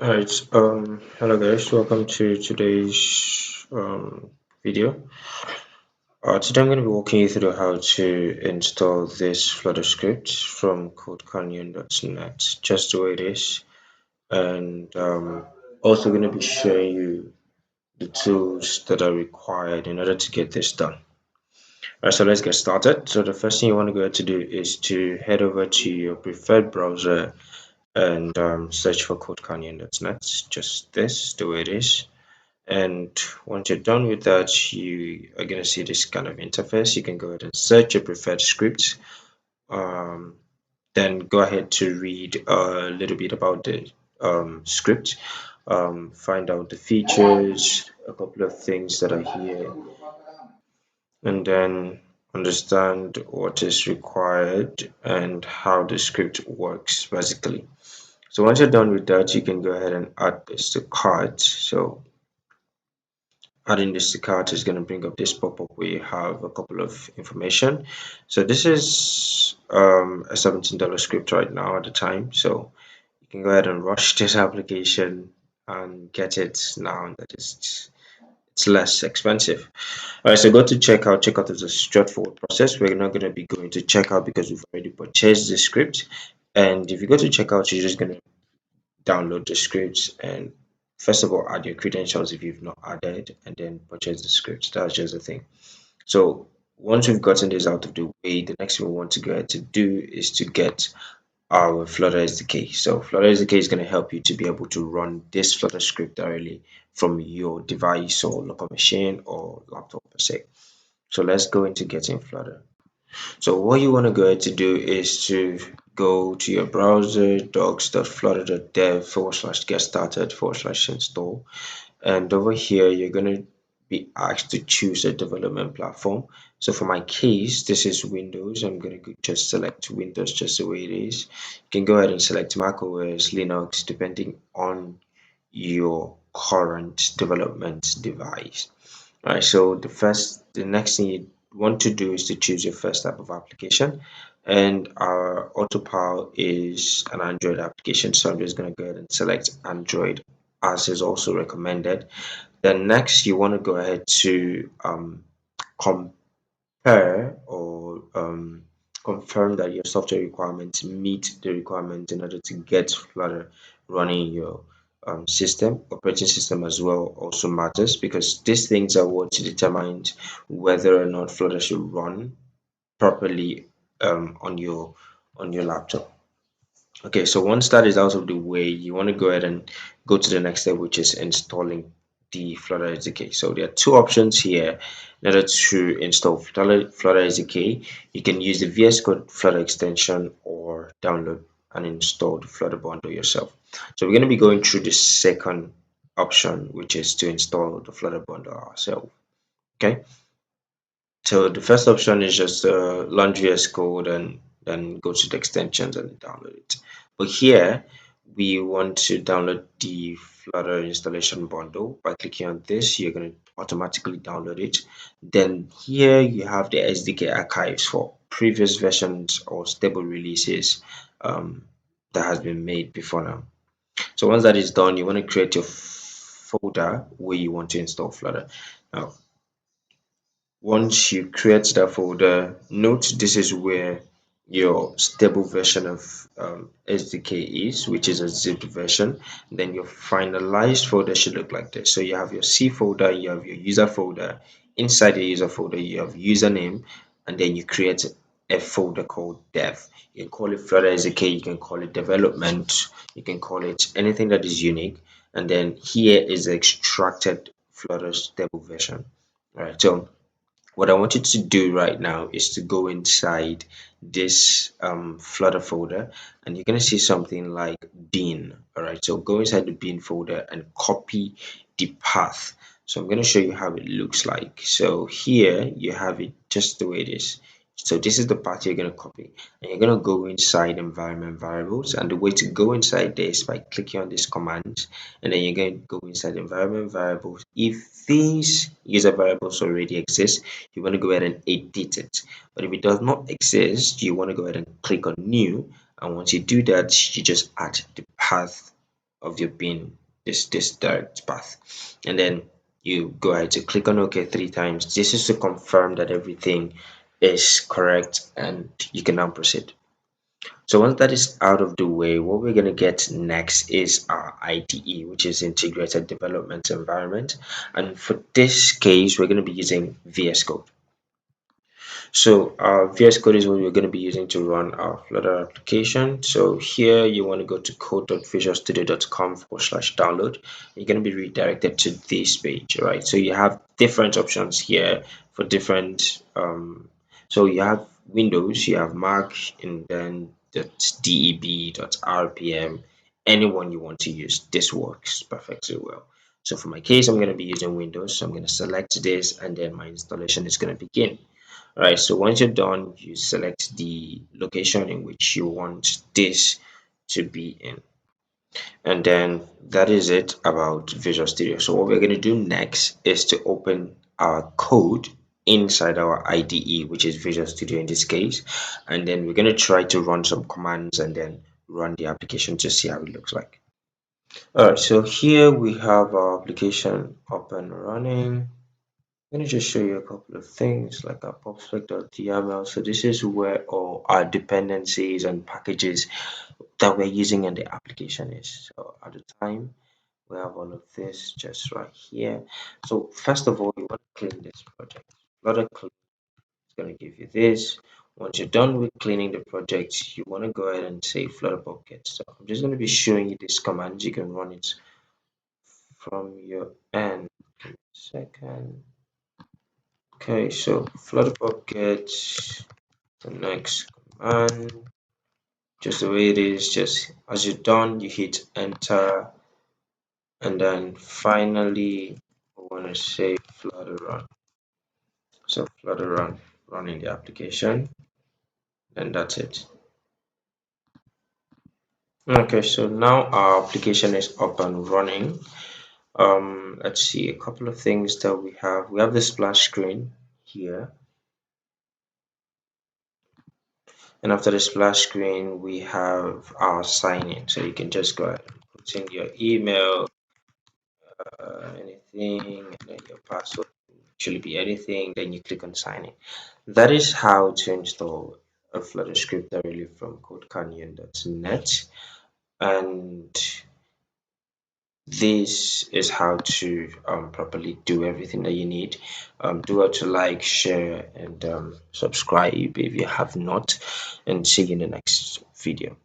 Alright, hello guys, welcome to today's video. Today I'm going to be walking you through how to install this Flutter script from codecanyon.net, just the way it is, and also going to be showing you the tools that are required in order to get this done. Alright, so let's get started. So the first thing you want to go ahead to do is to head over to your preferred browser and search for codecanyon.net, just this, the way it is. And once you're done with that, you are going to see this kind of interface. You can go ahead and search your preferred script. Um, then go ahead to read a little bit about the script, find out the features, a couple of things that are here, and then understand what is required and how the script works basically. So once you're done with that, you can go ahead and add this to cart. So adding this to cart is going to bring up this pop-up where you have a couple of information. So this is a $17 script right now at the time. So you can go ahead and rush this application and get it now that it's less expensive. All right, so go to checkout. Checkout is a straightforward process. We're not going to be going to checkout because we've already purchased the script. And if you go to checkout, you're just going to download the scripts and first of all add your credentials if you've not added and then purchase the scripts. That's just the thing. So once we've gotten this out of the way, the next thing we want to go ahead to do is to get our Flutter SDK. So Flutter SDK is going to help you to be able to run this Flutter script directly from your device or local machine or laptop per se. So let's go into getting Flutter. So what you want to go ahead to do is to go to your browser, docs.flutter.dev /get started /install. And over here, you're going to be asked to choose a development platform. So for my case, this is Windows. I'm going to just select Windows just the way it is. You can go ahead and select Mac OS, Linux, depending on your current development device. All right, so the next thing you want to do is to choose your first type of application, and our Autopal is an Android application, so I'm just going to go ahead and select Android as is also recommended. Then next, you want to go ahead to compare or confirm that your software requirements meet the requirements in order to get Flutter running in your system. Operating system as well also matters because these things are what determines whether or not Flutter should run properly on your laptop. Okay, so once that is out of the way, you want to go ahead and go to the next step, which is installing the Flutter SDK. So there are two options here in order to install Flutter SDK. You can use the VS Code Flutter extension or download and install the Flutter bundle yourself. So we're going to be going through the second option, which is to install the Flutter bundle ourselves. Okay, so the first option is just launch VS Code and then go to the extensions and download it. But here we want to download the Flutter installation bundle. By clicking on this, you're going to automatically download it. Then here you have the SDK archives for previous versions or stable releases that has been made before now. So once that is done, you want to create your folder where you want to install Flutter. Now, once you create that folder, note this is where your stable version of SDK is, which is a zipped version. Then your finalized folder should look like this. So you have your C folder, you have your user folder. Inside the user folder, you have username, and then you create a folder called dev. You can call it Flutter SDK, you can call it development, you can call it anything that is unique. And then here is the extracted Flutter stable version. All right, so what I want you to do right now is to go inside this Flutter folder and you're going to see something like bin. All right, so go inside the bin folder and copy the path. So I'm going to show you how it looks like. So here you have it just the way it is. So this is the path you're going to copy and you're going to go inside environment variables, and the way to go inside this by clicking on this command, and then you're going to go inside environment variables. If these user variables already exist, you want to go ahead and edit it. But if it does not exist, you want to go ahead and click on new, and once you do that, you just add the path of your bin, this direct path, and then you go ahead to click on OK 3 times. This is to confirm that everything is correct, and you can now proceed. So once that is out of the way, what we're going to get next is our IDE, which is Integrated Development Environment. And for this case, we're going to be using VS Code. So VS Code is what we're going to be using to run our Flutter application. So here you want to go to code.visualstudio.com/download. You're going to be redirected to this page, right? So you have different options here for different. So you have Windows, you have Mac, and then .deb.rpm. Anyone you want to use, this works perfectly well. So for my case, I'm going to be using Windows. So I'm going to select this, and then my installation is going to begin. All right, so once you're done, you select the location in which you want this to be in. And then that is it about Visual Studio. So what we're going to do next is to open our code inside our IDE, which is Visual Studio in this case. And then we're going to try to run some commands and then run the application to see how it looks like. All right, so here we have our application up and running. Let me just show you a couple of things like our popspec.yml. So this is where all our dependencies and packages that we're using in the application is. So at the time, we have all of this just right here. So first of all, you want to clean this project. Flutter clean is going to give you this. Once you're done with cleaning the project, you want to go ahead and say Flutter bucket. So I'm just going to be showing you this command. You can run it from your end. Give me a second. Okay, so Flutterbucket, the next command, just the way it is, just as you're done, you hit enter, and then finally, we want to say Flutter run. So Flutter run, running the application, and that's it. Okay, so now our application is up and running. Let's see a couple of things that we have. We have the splash screen here. And after the splash screen, we have our sign in. So you can just go ahead and put in your email, anything, and then your password can actually be anything. Then you click on sign in. That is how to install a Flutter script directly from codecanyon.net. And this is how to properly do everything that you need. Do how to like, share, and subscribe if you have not, and see you in the next video.